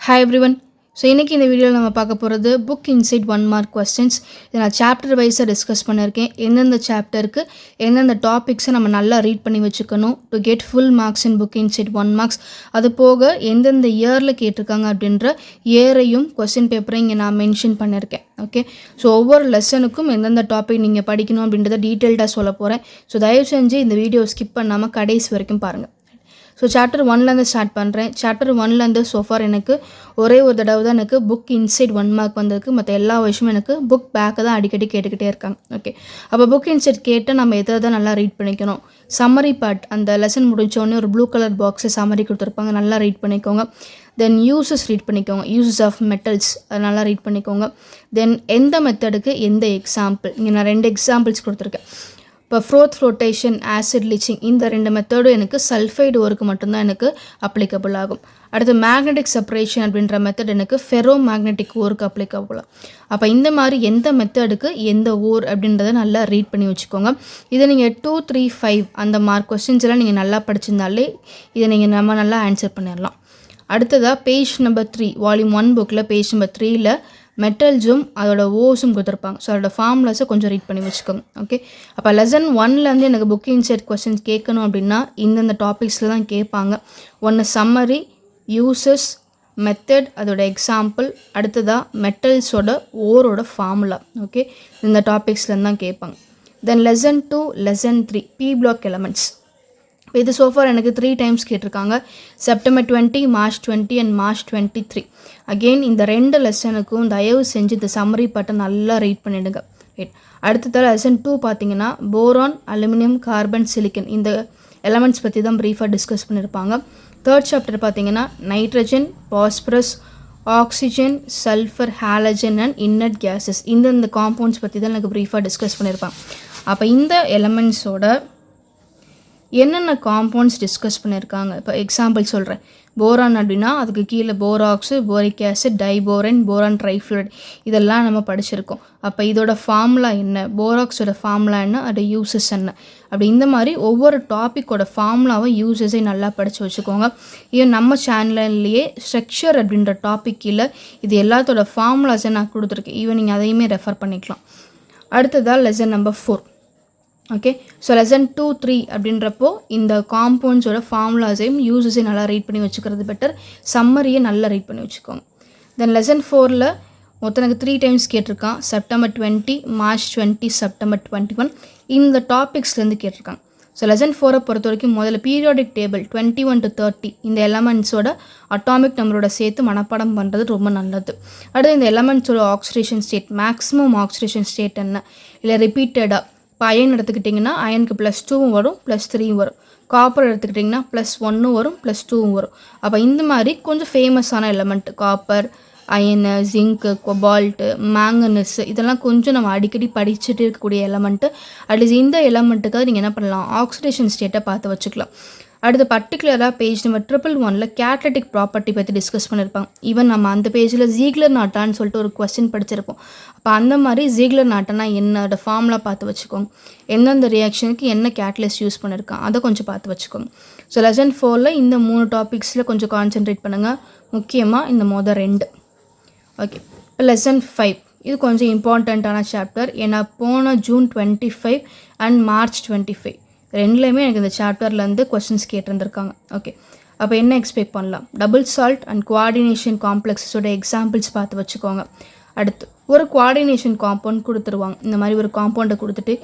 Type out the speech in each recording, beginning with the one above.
Hi everyone. So இன்றைக்கி இந்த வீடியோவில் நம்ம பார்க்க போகிறது புக் இன்சைட் 1 மார்க் கொஸ்டின்ஸ். இதை நான் சாப்டர் வைஸாக டிஸ்கஸ் பண்ணியிருக்கேன். எந்தெந்த சாப்டருக்கு எந்தெந்த டாபிக்ஸை நம்ம நல்லா ரீட் பண்ணி வச்சுக்கணும் to get full marks in book inside 1 marks. அது போக எந்தெந்த இயரில் கேட்டிருக்காங்க அப்படின்ற இயரையும் கொஸ்டின் பேப்பரையும் இங்கே நான் மென்ஷன் பண்ணியிருக்கேன். ஓகே, ஸோ ஒவ்வொரு லெசனுக்கும் எந்தெந்த டாபிக் நீங்கள் படிக்கணும் அப்படின்றத டீட்டெயில்டாக சொல்ல போகிறேன். ஸோ தயவு செஞ்சு இந்த வீடியோ ஸ்கிப் பண்ணாமல் கடைசி வரைக்கும் பாருங்கள். ஸோ சாப்டர் 1லேருந்து ஸ்டார்ட் பண்ணுறேன். சாப்டர் 1லேருந்து சோஃபார் எனக்கு ஒரே ஒரு தடவை தான் எனக்கு புக் இன்சைட் 1 மார்க் வந்திருக்கு. மற்ற எல்லா விஷயமும் எனக்கு புக் பேக்கை தான் அடிக்கடி கேட்டுக்கிட்டே இருக்காங்க. ஓகே, அப்போ புக் இன்சைட் கேட்டு நம்ம எதை தான் நல்லா ரீட் பண்ணிக்கணும். சம்மரி பார்ட், அந்த லெசன் முடித்தோடனே ஒரு ப்ளூ கலர் பாக்ஸை சம்மரி கொடுத்துருப்பாங்க, நல்லா ரீட் பண்ணிக்கோங்க. தென் யூசஸ் ரீட் பண்ணிக்கோங்க, யூசஸ் ஆஃப் மெட்டல்ஸ் அது நல்லா ரீட் பண்ணிக்கோங்க. தென் எந்த மெத்தடுக்கு எந்த எக்ஸாம்பிள், இங்கே நான் 2 எக்ஸாம்பிள்ஸ் கொடுத்துருக்கேன். இப்போ ஃப்ரோத் ஃப்ளோட்டேஷன், ஆசிட் லீச்சிங், இந்த 2 மெத்தடும் எனக்கு சல்ஃபைடு ஒர்க்கு மட்டும்தான் எனக்கு அப்ளிகபிள் ஆகும். அடுத்து மேக்னெட்டிக் செப்பரேஷன் அப்படின்ற மெத்தட் எனக்கு ஃபெரோ மேக்னெட்டிக் ஓருக்கு அப்ளிகபிள். அப்போ இந்த மாதிரி எந்த மெத்தடுக்கு எந்த ஓர் அப்படின்றத நல்லா ரீட் பண்ணி வச்சுக்கோங்க. இதை நீங்கள் 2, 3, 5 அந்த மார்க் கொஸ்டின்ஸ் எல்லாம் நீங்கள் நல்லா படிச்சிருந்தாலே இதை நீங்கள் நம்ம நல்லா ஆன்சர் பண்ணிடலாம். அடுத்ததாக பேஜ் நம்பர் 3 வால்யூம் 1 புக்கில் பேஜ் நம்பர் 3ல் மெட்டல்ஸும் அதோட ஓஸும் கொடுத்துருப்பாங்க. ஸோ அதோட ஃபார்முலாஸை கொஞ்சம் ரீட் பண்ணி வச்சுக்கோங்க. ஓகே, அப்போ லெசன் 1லேருந்து எனக்கு புக் இன்சைட் கொஸ்டின்ஸ் கேட்கணும் அப்படின்னா இந்தந்த டாபிக்ஸில் தான் கேட்பாங்க. ஒன்று சம்மரி, யூசஸ், மெத்தட், அதோட எக்ஸாம்பிள், அடுத்ததாக மெட்டல்ஸோட ஓரோட ஃபார்முலா. ஓகே, இந்த டாபிக்ஸ்லேருந்து தான் கேட்பாங்க. Then lesson 2, lesson 3 B block elements. இது சோஃபார் எனக்கு 3 டைம்ஸ் கேட்டிருக்காங்க. September 20, March 20 and March 23. Again இந்த 2 லெசனுக்கும் தயவு செஞ்சு இந்த சம்மரி பாட்டை நல்லா ரீட் பண்ணிவிடுங்க. அடுத்தது லெசன் 2 பார்த்தீங்கன்னா போரான், அலுமினியம், கார்பன், சிலிக்கன் இந்த எலமெண்ட்ஸ் பற்றி தான் ப்ரீஃபாக டிஸ்கஸ் பண்ணியிருப்பாங்க. 3rd சாப்டர் பார்த்தீங்கன்னா nitrogen, phosphorus, oxygen, sulphur, halogen and inert gases இந்த காம்பவுண்ட்ஸ் பற்றி தான் எனக்கு ப்ரீஃபாக டிஸ்கஸ் பண்ணியிருப்பாங்க. அப்போ இந்த எலமெண்ட்ஸோட என்னென்ன காம்பவுண்ட்ஸ் டிஸ்கஸ் பண்ணியிருக்காங்க. இப்போ எக்ஸாம்பிள் சொல்கிறேன். போரான் அப்படின்னா அதுக்கு கீழே borax, boric acid, diborane, boron trifluoride இதெல்லாம் நம்ம படிச்சிருக்கோம். அப்போ இதோட ஃபார்முலா என்ன, போராக்ஸோட ஃபார்முலா என்ன, அதோட யூசஸ் என்ன, அப்படி இந்த மாதிரி ஒவ்வொரு டாப்பிக்கோட ஃபார்முலாவை யூசஸை நல்லா படித்து வச்சுக்கோங்க. ஈவன் நம்ம சேனல்லையே ஸ்ட்ரக்சர் அப்படின்ற டாபிக் கீழே இது எல்லாத்தோட ஃபார்முலாஸை நான் கொடுத்துருக்கேன். ஈவன் நீங்கள் அதையுமே ரெஃபர் பண்ணிக்கலாம். அடுத்ததாக lesson number 4. Okay, so lesson 2, 3 அப்படின்றப்போ இந்த காம்பவுண்ட்ஸோட ஃபார்முலாஸையும் யூசஸையும் நல்லா ரீட் பண்ணி வச்சுக்கிறது பெட்டர். சம்மரியை நல்லா ரீட் பண்ணி வச்சுக்கோங்க. தென் லெசன் 4ல் மொத்தம் எனக்கு 3 டைம்ஸ் கேட்டிருக்கான். செப்டம்பர் 20, மார்ச் 20, செப்டம்பர் 21 இந்த டாபிக்ஸ்லேருந்து கேட்டிருக்காங்க. ஸோ லெசன் 4 பொறுத்த வரைக்கும் முதல்ல பீரியாடிக் டேபிள் 21 to 30 இந்த எலமெண்ட்ஸோட அட்டாமிக் நம்பரோட சேர்த்து மனப்பாடம் பண்ணுறது ரொம்ப நல்லது. அடுத்து இந்த எலமெண்ட்ஸோட oxidation state, maximum oxidation state என்ன, இல்லை ரிப்பீட்டடாக இப்போ அயன் எடுத்துக்கிட்டிங்கன்னா அயனுக்கு +2 வரும், +3 வரும். காப்பர் எடுத்துக்கிட்டிங்கன்னா +1 வரும், +2 வரும். அப்போ இந்த மாதிரி கொஞ்சம் ஃபேமஸான element copper, iron, zinc, cobalt, manganese இதெல்லாம் கொஞ்சம் நம்ம அடிக்கடி படிச்சுட்டு இருக்கக்கூடிய எலமெண்ட்டு. அட்லீஸ்ட் இந்த எலமெண்ட்டுக்காக நீங்கள் என்ன பண்ணலாம், ஆக்சிடேஷன் ஸ்டேட்டை பார்த்து வச்சுக்கலாம். அடுத்து பர்டிகுலராக பேஜ் நம்பர் 111 கேட்டலிட்டிக் ப்ராப்பர்ட்டி பற்றி டிஸ்கஸ் பண்ணியிருப்பாங்க. ஈவன் நம்ம அந்த பேஜில் ஜீக்லர் நாட்டான்னு சொல்லிட்டு ஒரு கொஸ்டின் படிச்சிருப்போம். அப்போ அந்த மாதிரி ஜீக்லர் நாட்டனா என்னோட ஃபார்முலா பார்த்து வச்சுக்கோங்க. எந்தெந்த ரியாக்ஷனுக்கு என்ன கேட்டலிஸ்ட் யூஸ் பண்ணியிருக்காங்க அதை கொஞ்சம் பார்த்து வச்சுக்கோங்க. ஸோ லெசன் 4ல் இந்த 3 டாபிக்ஸில் கொஞ்சம் கான்சென்ட்ரேட் பண்ணுங்கள், முக்கியமாக இந்த மொதல் 2. ஓகே, இப்போ லெசன் 5 இது கொஞ்சம் இம்பார்ட்டண்ட்டான சாப்டர். ஏன்னா போன ஜூன் 25 அண்ட் மார்ச் 25 ரெண்டுலேயுமே எனக்கு இந்த சாப்டர்லேருந்து கொஸ்டின்ஸ் கேட்டிருந்துருக்காங்க. ஓகே, அப்போ என்ன எக்ஸ்பெக்ட் பண்ணலாம், டபுள் சால்ட் அண்ட் குவார்டினேஷன் காம்ப்ளெக்ஸஸோட எக்ஸாம்பிள்ஸ் பார்த்து வச்சுக்கோங்க. அடுத்து ஒரு குவார்டினேஷன் காம்பவுண்ட் கொடுத்துருவாங்க. இந்த மாதிரி ஒரு காம்பவுண்டை கொடுத்துட்டு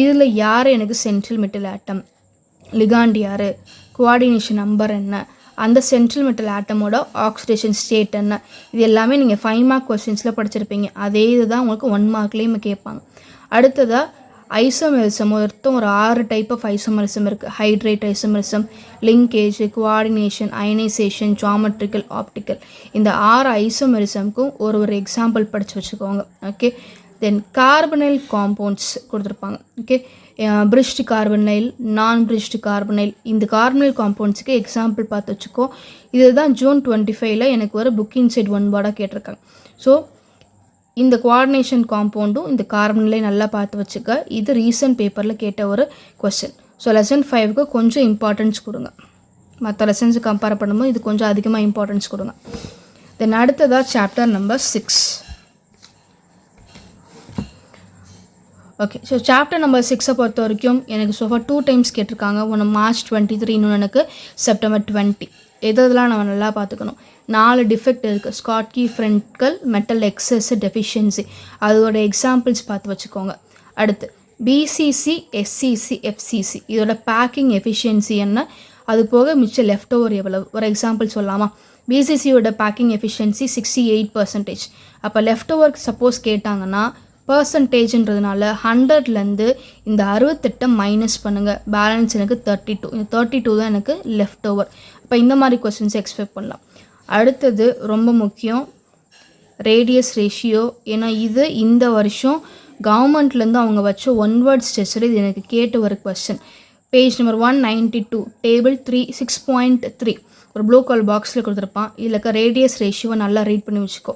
இதில் யார் எனக்கு சென்ட்ரல் மெட்டல் ஆட்டம், லிகாண்ட் யார், குவார்டினேஷன் நம்பர் என்ன, அந்த சென்ட்ரல் மெட்டல் ஆட்டமோட ஆக்சிடேஷன் ஸ்டேட் என்ன, இது எல்லாமே நீங்கள் 5 மார்க் கொஸ்டின்ஸில் படிச்சிருப்பீங்க. அதே இதுதான் உங்களுக்கு 1 மார்க்லேயும் கேட்பாங்க. அடுத்ததாக ஐசோமெரிசம் மொத்தம் ஒரு 6 டைப் ஆஃப் ஐசோமெரிசம் இருக்குது. Hydrate isomerism, linkage, coordination, ionisation, geometrical, optical இந்த 6 ஐசோமெரிசமுக்கும் ஒரு எக்ஸாம்பிள் படித்து வச்சுக்கோங்க. ஓகே, தென் கார்பனைல் காம்பவுண்ட்ஸ் கொடுத்துருப்பாங்க. ஓகே, பிரிஸ்ட் கார்பனைல், நான் பிரிஸ்ட் கார்பனைல் இந்த கார்பனைல் காம்பவுண்ட்ஸுக்கு எக்ஸாம்பிள் பார்த்து வச்சுக்கோ. இதுதான் ஜூன் 25ல் எனக்கு ஒரு புக் இன்சைட் 1 வார்டாக கேட்டிருக்காங்க. ஸோ இந்த குவார்டினேஷன் காம்பவுண்டும் இந்த கார்பனைலை நல்லா பார்த்து வச்சுக்க. இது ரீசன்ட் பேப்பரில் கேட்ட ஒரு கொஸ்டின். ஸோ லெசன் 5க்கு கொஞ்சம் இம்பார்ட்டன்ஸ் கொடுங்க. மற்ற லெசன்ஸு கம்பேர் பண்ணும்போது இது கொஞ்சம் அதிகமாக இம்பார்ட்டன்ஸ் கொடுங்க. தென் அடுத்ததாக chapter number 6. Okay, so chapter number 6 பொறுத்த வரைக்கும் எனக்கு சோஃபா 2 டைம்ஸ் கேட்டிருக்காங்க. ஒன்று March 23, இன்னொன்று எனக்கு September 20. எதெல்லாம் நம்ம நல்லா பார்த்துக்கணும். 4 டிஃபெக்ட் இருக்குது. ஸ்காட்கி ஃப்ரெண்ட்கள் மெட்டல் எக்ஸஸ் டெஃபிஷியன்சி, அதோட எக்ஸாம்பிள்ஸ் பார்த்து வச்சுக்கோங்க. அடுத்து பிசிசி, எஸ்சிசி, எஃப்சிசி, இதோட பேக்கிங் எஃபிஷியன்சி என்ன, அது போக மிச்சம் லெஃப்ட் ஓவர் எவ்வளவு. ஒரு எக்ஸாம்பிள் சொல்லலாமா? பிசிசியோட பேக்கிங் எஃபிஷியன்சி 68%. அப்போ லெஃப்ட் ஓவருக்கு சப்போஸ் கேட்டாங்கன்னா பர்சன்டேஜ்ன்றதுனால 100லேருந்து இந்த 68 மைனஸ் பண்ணுங்கள். பேலன்ஸ் எனக்கு 32. இந்த 32 தான் எனக்கு லெஃப்ட் ஓவர். இப்போ இந்த மாதிரி கொஸ்டின்ஸ் எக்ஸ்பெக்ட் பண்ணலாம். அடுத்தது ரொம்ப முக்கியம், ரேடியஸ் ரேஷியோ. ஏன்னா இது இந்த வருஷம் கவர்மெண்ட்லேருந்து அவங்க வச்ச ஒன் வேர்ட்ஸ் டெஸ்ட்டில் இது எனக்கு கேட்ட ஒரு கொஸ்டின். பேஜ் நம்பர் 192, டேபிள் 3 6.3 ஒரு ப்ளூ கலர் பாக்ஸில் கொடுத்துருப்பான். இதில் இருக்க ரேடியஸ் ரேஷியோவை நல்லா ரீட் பண்ணி வச்சுக்கோ.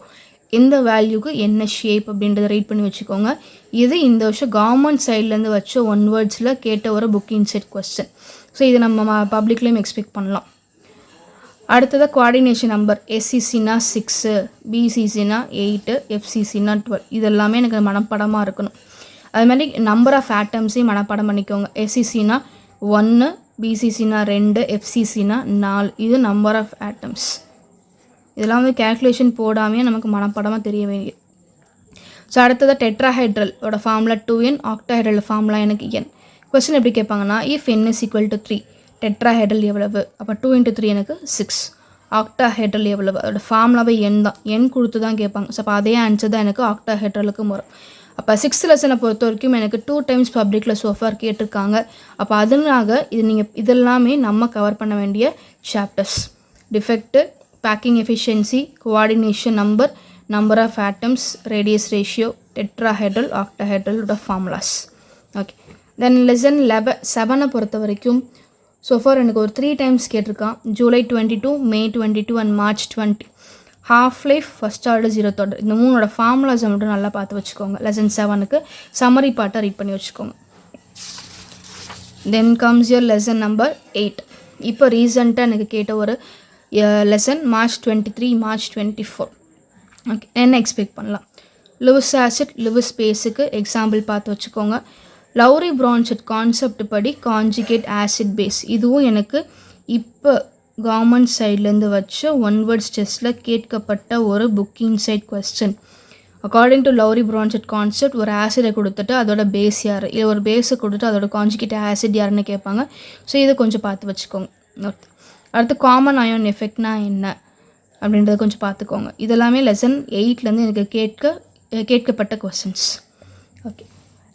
எந்த வேல்யூக்கு என்ன ஷேப் அப்படின்றத ரீட் பண்ணி வச்சுக்கோங்க. இது இந்த வருஷம் கவர்மெண்ட் சைட்லேருந்து வச்ச ஒன் வேர்ட்ஸில் கேட்ட ஒரு புக் இன்சைட் கொஸ்டின். ஸோ இது நம்ம பப்ளிக்லேயும் எக்ஸ்பெக்ட் பண்ணலாம். அடுத்ததாக கோஆர்டினேஷன் நம்பர். எஸ்சிசினா 6, பிசிசினா 8, எஃப்சிசினா 12. இது எல்லாமே எனக்கு மனப்படமாக இருக்கணும். அது மாதிரி நம்பர் ஆஃப் ஆட்டம்ஸையும் மனப்படம் பண்ணிக்கோங்க. எஸ்சிசினா 1, பிசிசினா 2, எஃப்சிசினா 4. இது நம்பர் ஆஃப் ஆட்டம்ஸ். இதெல்லாம் வந்து கேல்குலேஷன் போடாமையே நமக்கு மனப்படமாக தெரிய வேண்டியது. ஸோ அடுத்தது டெட்ராஹைட்ரலோட ஃபார்முலா 2n, ஆக்டாஹைட்ரல் ஃபார்முலா எனக்கு n. கொஸ்டின் எப்படி கேட்பாங்கன்னா, if n is equal to 3, tetrahedral எவ்வளவு? அப்போ 2 × 3 எனக்கு 6. ஆக்டாஹைட்ரல் எவ்வளவு? அதோட ஃபார்முலாவே n தான். n கொடுத்து தான் கேட்பாங்க. ஸோ அப்போ அதே ஆன்சர் தான் எனக்கு ஆக்டாஹைட்ரலுக்கு வரும். அப்போ 6th லெசனை பொறுத்த வரைக்கும் எனக்கு 2 டைம்ஸ் பப்ளிக்கில் சோஃபார் கேட்டிருக்காங்க. அப்போ அதனால இதெல்லாமே நம்ம கவர் பண்ண வேண்டிய chapters. Defect, packing efficiency, coordination number, number of atoms, radius ratio, tetrahedral, octahedral formulas. Okay, then lesson 7 பொறுத்த வரைக்கும் so far எனக்கு ஒரு 3 times கேட்டிருக்கான். July 22, May 22 and March 20. half life, first order, zeroth order, இந்த மூணோட ஃபார்முலாஸை மட்டும் நல்லா பார்த்து வச்சுக்கோங்க. lesson 7க்கு சம்மரி பார்ட்டை ரீட் பண்ணி வச்சுக்கோங்க. then comes your lesson number 8. இப்போ ரீசெண்டாக எனக்கு கேட்ட ஒரு லெசன் March 23, March 24. ஓகே, என்ன எக்ஸ்பெக்ட் பண்ணலாம்? லூஸ் ஆசிட், லூஸ் ஸ்பேஸுக்கு எக்ஸாம்பிள் பார்த்து வச்சுக்கோங்க. லவ்ரி பிரான்செட் கான்செப்ட் படி கான்ஜுகேட் ஆசிட் பேஸ், இதுவும் எனக்கு இப்போ கவர்மெண்ட் சைட்லேருந்து வச்ச ஒன் வேர்ட்ஸ் டெஸ்ட்டில் கேட்கப்பட்ட ஒரு book inside question. According to Lowry Bronsted concept, ஒரு ஆசிடை கொடுத்துட்டு அதோட பேஸ் யார், இல்லை ஒரு பேஸை கொடுத்துட்டு அதோட கான்ஜுகேட் ஆசிட் யாருன்னு கேட்பாங்க. ஸோ இதை கொஞ்சம் பார்த்து வச்சுக்கோங்க. அடுத்து காமன் அயான் எஃபெக்ட்னா என்ன அப்படின்றத கொஞ்சம் பார்த்துக்கோங்க. இதெல்லாமே லெசன் 8லேருந்து எனக்கு கேட்கப்பட்ட கொஸ்டின்ஸ். ஓகே,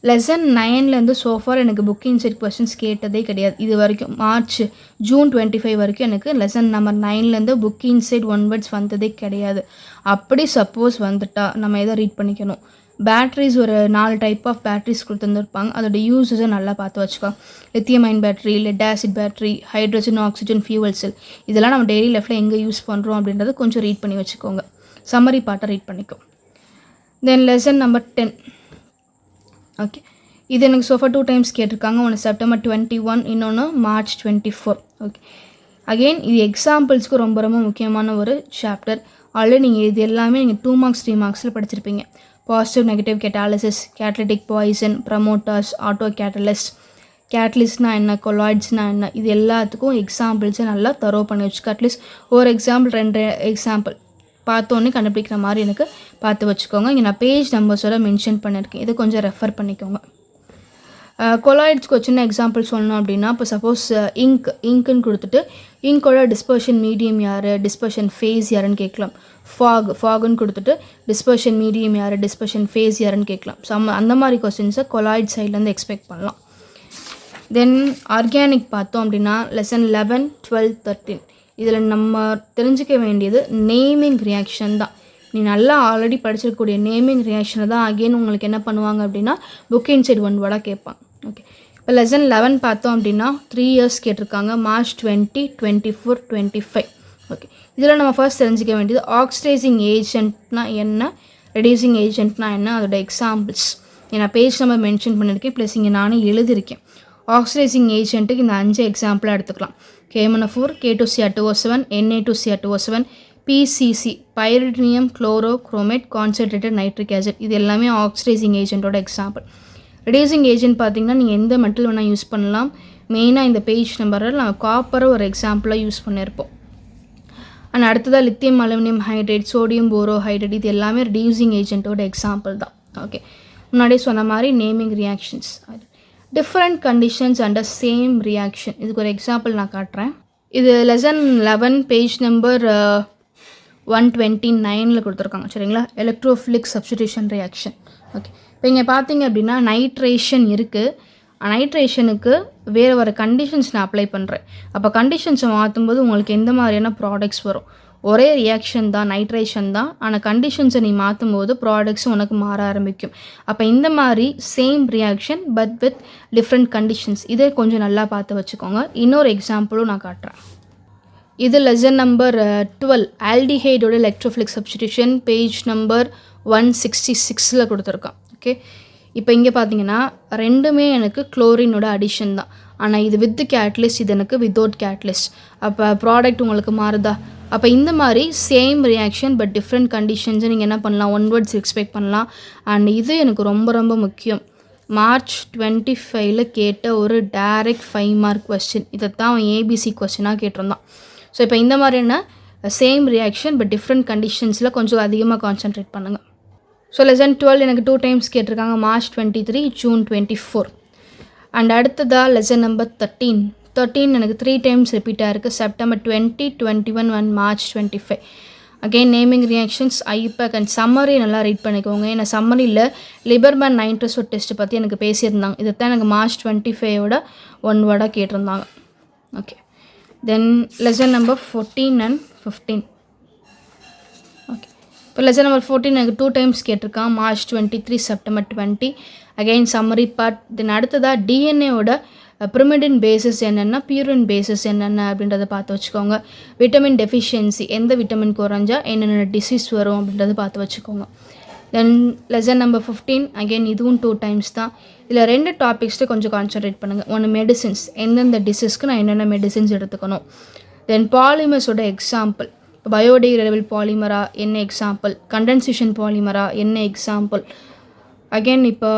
லெசன் 9லேருந்து சோஃபார் எனக்கு புக் இன்சைட் கொஸ்டின்ஸ் கேட்டதே கிடையாது இது வரைக்கும். June 25 வரைக்கும் எனக்கு லெசன் நம்பர் 9லேருந்து புக் இன்சைட் ஒன் வேர்ட்ஸ் வந்ததே கிடையாது. அப்படி சப்போஸ் வந்துட்டா நம்ம எதை ரீட் பண்ணிக்கணும்? பேட்ரிஸ் ஒரு 4 டைப் ஆஃப் பேட்ரிஸ் கொடுத்துருந்துருப்பாங்க. அதோட யூஸஸை நல்லா பார்த்து வச்சுக்கோ. Lithium ion battery, lead acid battery, hydrogen oxygen fuel செல், இதெல்லாம் நம்ம டெய்லி லைஃப்பில் எங்கே யூஸ் பண்ணுறோம் அப்படின்றத கொஞ்சம் ரீட் பண்ணி வச்சுக்கோங்க. சம்மரி பார்ட்டை ரீட் பண்ணிக்கோ. தென் லெசன் நம்பர் 10. ஓகே, இது எனக்கு சோஃபா 2 டைம்ஸ் கேட்டிருக்காங்க. ஒன்று September 21, இன்னொன்று March 24. ஓகே, அகெயின் இது எக்ஸாம்பிள்ஸ்க்கு ரொம்ப ரொம்ப முக்கியமான ஒரு சாப்டர். ஆல்ரெடி நீங்கள் இது எல்லாமே நீங்கள் 2 marks 3 marksல படிச்சிருப்பீங்க. Positive negative catalysis, catalytic poison, promoters, auto catalyst, கேட்டலிஸ்ட்னா என்ன, கொலாய்ட்ஸ்னா என்ன, இது எல்லாத்துக்கும் எக்ஸாம்பிள்ஸை நல்லா தரோ பண்ணி வச்சுக்கோ. அட்லீஸ்ட் ஒரு எக்ஸாம்பிள் 2 எக்ஸாம்பிள் பார்த்தோன்னே கண்டுபிடிக்கிற மாதிரி எனக்கு பார்த்து வச்சுக்கோங்க. இங்கே நான் பேஜ் நம்பர்ஸோட மென்ஷன் பண்ணியிருக்கேன், இதை கொஞ்சம் ரெஃபர் பண்ணிக்கோங்க. கொலாய்ட்ஸ்க்கு சின்ன எக்ஸாம்பிள் சொல்லணும் அப்படின்னா, இப்போ சப்போஸ் இங்க்குன்னு கொடுத்துட்டு இங்கோட டிஸ்பர்ஷன் மீடியம் யார், டிஸ்பர்ஷன் ஃபேஸ் யாருன்னு கேட்கலாம். ஃபாகுன்னு கொடுத்துட்டு டிஸ்பர்ஷன் மீடியம் யார், டிஸ்பர்ஷன் ஃபேஸ் யாருன்னு கேட்கலாம். ஸோ அந்த மாதிரி கொஸ்டின்ஸை கொலாய்ட் சைட்லேருந்து எக்ஸ்பெக்ட் பண்ணலாம். தென் ஆர்கானிக் பார்த்தோம் அப்படின்னா லெசன் 11, 12, 13 இதில் நம்ம தெரிஞ்சிக்க வேண்டியது நேமிங் ரியாக்ஷன் தான். நீ நல்லா ஆல்ரெடி படிச்சிருக்கக்கூடிய நேமிங் ரியாக்ஷனை தான் அகெயின் உங்களுக்கு என்ன பண்ணுவாங்க அப்படின்னா புக் இன்சைட் ஒன் வேர்டாக கேட்பாங்க. ஓகே, இப்போ லெசன் 11 பார்த்தோம் அப்படின்னா 3 years கேட்டிருக்காங்க. March 20, 24, 25. ஓகே, இதில் நம்ம ஃபர்ஸ்ட் தெரிஞ்சிக்க வேண்டியது ஆக்சிடைசிங் ஏஜென்ட்னா என்ன, ரெடியூசிங் ஏஜென்ட்னா என்ன, அதோட எக்ஸாம்பிள்ஸ். நான் பேஜ் நம்பர் மென்ஷன் பண்ணியிருக்கேன், ப்ளஸ் இங்கே நானே எழுதியிருக்கேன். ஆக்சிடைசிங் ஏஜென்ட்டுக்கு இந்த 5 எக்ஸாம்பிளாக எடுத்துக்கலாம். KMnO4, K2Cr2O7, Na2Cr2O7, PCC pyridinium chlorochromate concentrated nitric acid இது எல்லாமே ஆக்சிடைசிங் ஏஜென்ட்டோட எக்ஸாம்பிள். ரெடியூசிங் ஏஜென்ட் பார்த்திங்கன்னா நீங்கள் எந்த மெட்டல் வேணால் யூஸ் பண்ணலாம். மெயினாக இந்த பேஜ் நம்பரில் நான் காப்பரை ஒரு எக்ஸாம்பிளாக யூஸ் பண்ணியிருப்போம். அண்ட் அடுத்ததாக lithium aluminium hydrate sodium borohydride இது எல்லாமே ரெடியூசிங் ஏஜென்ட்டோட எக்ஸாம்பிள் தான். ஓகே, முன்னாடியே சொன்ன மாதிரி naming reactions different conditions under same reaction இதுக்கு ஒரு எக்ஸாம்பிள் நான் காட்டுறேன். இது லெசன் 11 பேஜ் நம்பர் 129 கொடுத்துருக்காங்க. சரிங்களா, எலக்ட்ரோஃபிலிக் சப்ஸ்டிடியூஷன் ரியாக்ஷன். ஓகே, இப்போ இங்கே பார்த்தீங்க அப்படின்னா நைட்ரேஷன் இருக்குது. நைட்ரேஷனுக்கு வேறு கண்டிஷன்ஸ் நான் அப்ளை பண்ணுறேன். அப்போ கண்டிஷன்ஸை மாற்றும்போது உங்களுக்கு எந்த மாதிரியான ப்ராடக்ட்ஸ் வரும்? ஒரே ரியாக்ஷன் தான், நைட்ரேஷன் தான், ஆனால் கண்டிஷன்ஸை நீ மாற்றும் போது ப்ராடக்ட்ஸும் உனக்கு மாற ஆரம்பிக்கும். அப்போ இந்த மாதிரி same reaction but with different conditions இதை கொஞ்சம் நல்லா பார்த்து வச்சுக்கோங்க. இன்னொரு எக்ஸாம்பிளும் நான் காட்டுறேன். இது லெசன் நம்பர் 12 ஆல்டிஹைடோட எலக்ட்ரோஃபிலிக் சப்ஸ்டிடியூஷன் பேஜ் நம்பர் 166 கொடுத்துருக்கான். ஓகே, இப்போ இங்கே பார்த்தீங்கன்னா ரெண்டுமே எனக்கு குளோரினோட அடிஷன் தான். ஆனால் இது வித் கேட்லிஸ்ட், இது எனக்கு வித்தவுட் கேட்லிஸ்ட். அப்போ ப்ராடக்ட் உங்களுக்கு மாறுதா? அப்போ இந்த மாதிரி சேம் ரியாக்ஷன் பட் டிஃப்ரெண்ட் கண்டிஷன்ஸை நீங்கள் என்ன பண்ணலாம், ஒன் வேர்ட்ஸ் எக்ஸ்பெக்ட் பண்ணலாம். அண்ட் இது எனக்கு ரொம்ப ரொம்ப முக்கியம். மார்ச் 25 கேட்ட ஒரு டைரக்ட் 5 மார்க் கொஸ்டின். இதை தான் அவன் ஏபிசி கொஸ்டினாக கேட்டிருந்தான். ஸோ இப்போ இந்த மாதிரியான சேம் ரியாக்ஷன் பட் டிஃப்ரெண்ட் கண்டிஷன்ஸில் கொஞ்சம் அதிகமாக கான்சன்ட்ரேட் பண்ணுங்கள். ஸோ லெசன் 12 எனக்கு 2 டைம்ஸ் கேட்டிருக்காங்க, மார்ச் 23, ஜூன் 24. அண்ட் அடுத்ததாக லெசன் நம்பர் 13 எனக்கு 3 டைம்ஸ் ரிப்பீட் ஆகிருக்கு, September 20, 21 and March 25. Again naming reactions, I-PAC and summary நல்லா ரீட் பண்ணிக்கோங்க. ஏன்னா சம்மரியில் லிபர்மேன் நைட்ரஸோட டெஸ்ட் பற்றி எனக்கு பேசியிருந்தாங்க. இதை தான் எனக்கு மார்ச் 25 1 வேர்டாக கேட்டிருந்தாங்க. Okay, then lesson number 14 and 15. Okay, இப்போ லெசன் நம்பர் 14 எனக்கு 2 டைம்ஸ் கேட்டிருக்கான், March 23, September 20. Again summary part. Then அடுத்ததாக டிஎன்ஏவோட பிரிமிடின் பேசிஸ் என்னென்னா, பியூரின் பேசிஸ் என்னென்ன அப்படின்றத பார்த்து வச்சுக்கோங்க. விட்டமின் டெஃபிஷியன்சி, எந்த விட்டமின் குறைஞ்சா என்னென்ன டிசீஸ் வரும் அப்படின்றத பார்த்து வச்சுக்கோங்க. தென் லெசன் நம்பர் 15 அகெயின் இதுவும் 2 டைம்ஸ் தான். இதில் 2 டாபிக்ஸில் கொஞ்சம் கான்சன்ட்ரேட் பண்ணுங்கள். ஒன்று மெடிசின்ஸ், எந்தெந்த டிசீஸ்க்கு நான் என்னென்ன மெடிசின்ஸ் எடுத்துக்கணும். தென் பாலிமர்ஸோட எக்ஸாம்பிள், இப்போ பயோடிகிரேடபிள் பாலிமரா என்ன எக்ஸாம்பிள், கண்டென்சேஷன் பாலிமரா என்ன எக்ஸாம்பிள். அகெயின் இப்போ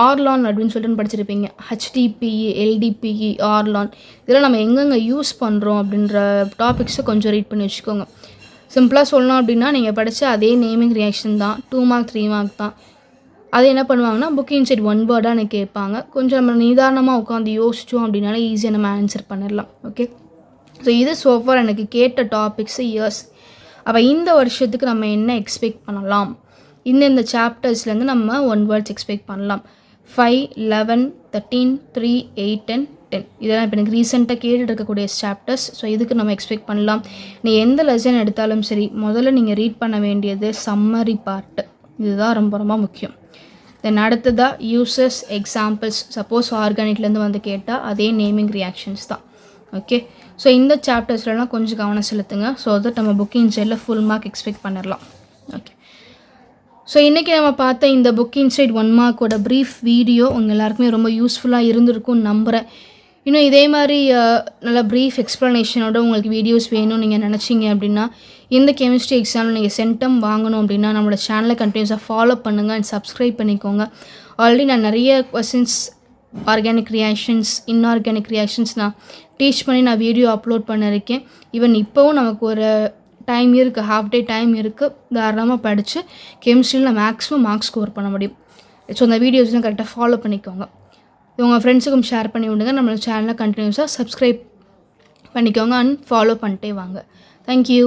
ஆர்லான் அப்படின்னு சொல்லிட்டு படிச்சிருப்பீங்க, ஹெச்டிபிஇ, எல்டிபிஇ, ஆர்லான் இதெல்லாம் நம்ம எங்கெங்கே யூஸ் பண்ணுறோம் அப்படின்ற டாபிக்ஸை கொஞ்சம் ரீட் பண்ணி வச்சுக்கோங்க. சிம்பிளாக சொல்லணும் அப்படின்னா நீங்கள் படித்த அதே நேமிங் ரியாக்ஷன் தான், 2 மார்க் 3 மார்க் தான். அது என்ன பண்ணுவாங்கன்னா புக் இன்சைட் 1 வேர்டாக எனக்கு கேட்பாங்க. கொஞ்சம் நம்ம நிதானமாக உட்காந்து யோசித்தோம் அப்படின்னால ஈஸியாக நம்ம ஆன்சர் பண்ணிடலாம். ஓகே, ஸோ இது சோஃபார் எனக்கு கேட்ட டாபிக்ஸு இயர்ஸ். அப்போ இந்த வருஷத்துக்கு நம்ம என்ன எக்ஸ்பெக்ட் பண்ணலாம், இந்த சாப்டர்ஸ்லேருந்து நம்ம 1 வேர்ட்ஸ் எக்ஸ்பெக்ட் பண்ணலாம். 5, 11, 13, 3, 8 and 10 இதெல்லாம் இப்போ எனக்கு ரீசெண்டாக கேட்டுட்டு இருக்கக்கூடிய சாப்டர்ஸ். ஸோ இதுக்கு நம்ம எக்ஸ்பெக்ட் பண்ணலாம். நீ எந்த லெசன் எடுத்தாலும் சரி, முதல்ல நீங்கள் ரீட் பண்ண வேண்டியது சம்மரி பார்ட்டு, இதுதான் ரொம்ப ரொம்ப முக்கியம். தென் அடுத்ததாக யூசஸ், எக்ஸாம்பிள்ஸ். சப்போஸ் ஆர்கானிக்லேருந்து வந்து கேட்டால் அதே நேமிங் ரியாக்ஷன்ஸ் தான். ஓகே, ஸோ இந்த சாப்டர்ஸ்லாம் கொஞ்சம் கவனம் செலுத்துங்க. ஸோ தட் நம்ம புக்கிங் சைடில் ஃபுல் மார்க் எக்ஸ்பெக்ட் பண்ணிடலாம். ஓகே, ஸோ இன்றைக்கி நம்ம பார்த்த இந்த புக் இன்சைட் 1 மார்க்கோட ப்ரீஃப் வீடியோ உங்கள் எல்லாருக்குமே ரொம்ப யூஸ்ஃபுல்லாக இருந்திருக்கும்னு நம்புகிறேன். இன்னும் இதே மாதிரி நல்ல ப்ரீஃப் எக்ஸ்ப்ளனேஷனோட உங்களுக்கு வீடியோஸ் வேணும்னு நீங்கள் நினச்சிங்க அப்படின்னா, இந்த கெமிஸ்ட்ரி எக்ஸாமில் நீங்கள் சென்டம் வாங்கணும் அப்படின்னா நம்மளோட சேனலை கண்டினியூஸாக ஃபாலோ பண்ணுங்கள் அண்ட் சப்ஸ்கிரைப் பண்ணிக்கோங்க. ஆல்ரெடி நான் நிறைய questions, organic reactions, inorganic reactions நான் டீச் பண்ணி நான் வீடியோ அப்லோட் பண்ணியிருக்கேன். ஈவன் இப்போவும் நமக்கு ஒரு டைம் இருக்குது, ஹாஃப் டே டைம் இருக்குது, தாராளமாக படித்து கெமிஸ்ட்ரியில் நான் மேக்ஸிமம் மார்க்ஸ் ஸ்கோர் பண்ண முடியும். ஸோ அந்த வீடியோஸ்லாம் கரெக்டாக ஃபாலோ பண்ணிக்கோங்க. உங்கள் ஃப்ரெண்ட்ஸுக்கும் ஷேர் பண்ணி விடுங்க. நம்மளோட சேனலை கண்டினியூஸாக சப்ஸ்கிரைப் பண்ணிக்கோங்க அண்ட் ஃபாலோ பண்ணிட்டே வாங்க. தேங்க்யூ.